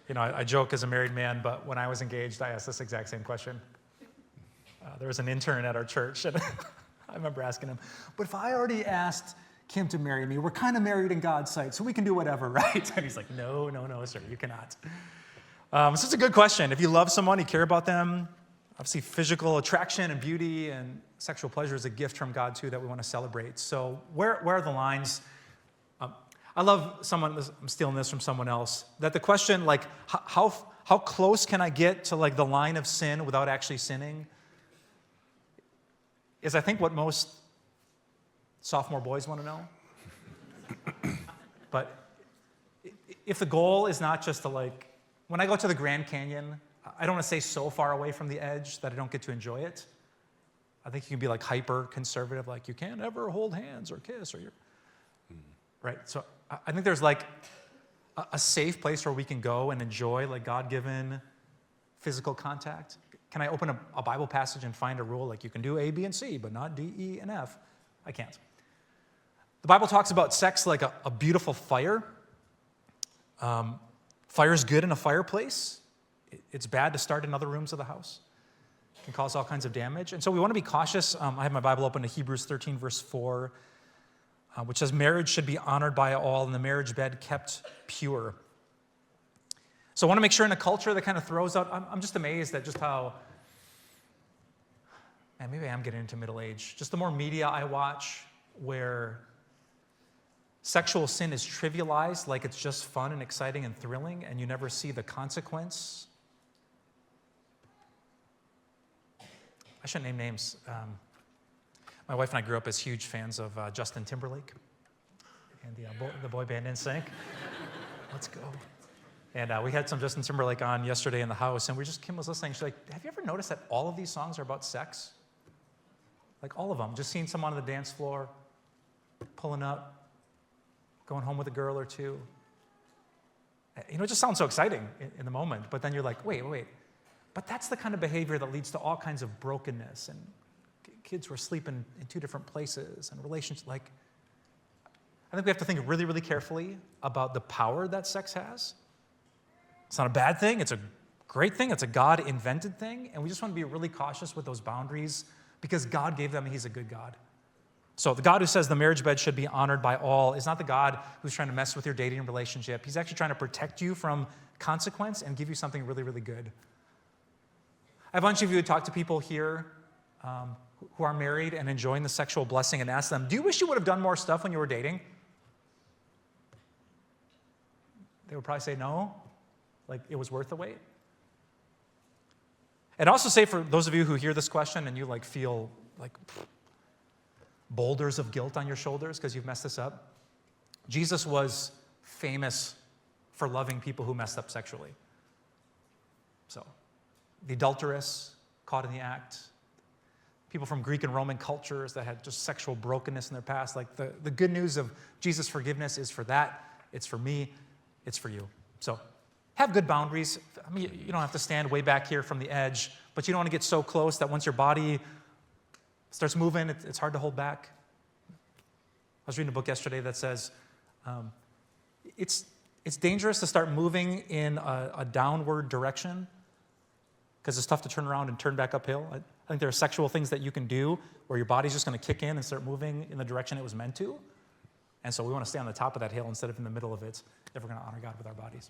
I joke as a married man, but when I was engaged, I asked this exact same question. There was an intern at our church, and I remember asking him, but if I already asked Kim to marry me, we're kind of married in God's sight, so we can do whatever, right? And he's like, no, sir, you cannot. So it's a good question. If you love someone, you care about them, obviously physical attraction and beauty and sexual pleasure is a gift from God, too, that we want to celebrate. So where are the lines? I love I'm stealing this from someone else, that the question, like, how close can I get to, like, the line of sin without actually sinning is, I think, what most sophomore boys want to know. But if the goal is not just to, like, when I go to the Grand Canyon, I don't want to stay so far away from the edge that I don't get to enjoy it. I think you can be, like, hyper conservative, like, you can't ever hold hands or kiss, or you're right. So I think there's, like, a safe place where we can go and enjoy, like, God-given physical contact. Can I open a Bible passage and find a rule, like, you can do A, B, and C, but not D, E, and F? I can't. The Bible talks about sex like a beautiful fire. Fire's good in a fireplace. It's bad to start in other rooms of the house. It can cause all kinds of damage. And so we want to be cautious. I have my Bible open to Hebrews 13, verse 4, which says, marriage should be honored by all and the marriage bed kept pure. So I want to make sure in a culture that kind of throws out, I'm just amazed at just how, and maybe I am getting into middle age, just the more media I watch where sexual sin is trivialized like it's just fun and exciting and thrilling, and you never see the consequence. I shouldn't name names. My wife and I grew up as huge fans of Justin Timberlake and the boy band NSYNC. Let's go. And we had some Justin Timberlake on yesterday in the house, and Kim was listening. She's like, have you ever noticed that all of these songs are about sex? Like, all of them. Just seeing someone on the dance floor, pulling up, going home with a girl or two. It just sounds so exciting in the moment, but then you're like, wait. But that's the kind of behavior that leads to all kinds of brokenness, and kids who are sleeping in two different places, and relationships. Like, I think we have to think really, really carefully about the power that sex has. It's not a bad thing. It's a great thing. It's a God-invented thing. And we just want to be really cautious with those boundaries because God gave them. He's a good God. So the God who says the marriage bed should be honored by all is not the God who's trying to mess with your dating relationship. He's actually trying to protect you from consequence and give you something really, really good. I have a bunch of you who talk to people here who are married and enjoying the sexual blessing and ask them, do you wish you would have done more stuff when you were dating? They would probably say no. Like, it was worth the wait. And also say, for those of you who hear this question and you feel like boulders of guilt on your shoulders because you've messed this up, Jesus was famous for loving people who messed up sexually. So, the adulteress caught in the act, people from Greek and Roman cultures that had just sexual brokenness in their past. Like, the good news of Jesus' forgiveness is for that. It's for me. It's for you. So, have good boundaries. I mean, you don't have to stand way back here from the edge, but you don't want to get so close that once your body starts moving, it's hard to hold back. I was reading a book yesterday that says it's dangerous to start moving in a downward direction because it's tough to turn around and turn back uphill. I think there are sexual things that you can do where your body's just going to kick in and start moving in the direction it was meant to. And so we want to stay on the top of that hill instead of in the middle of it if we're going to honor God with our bodies.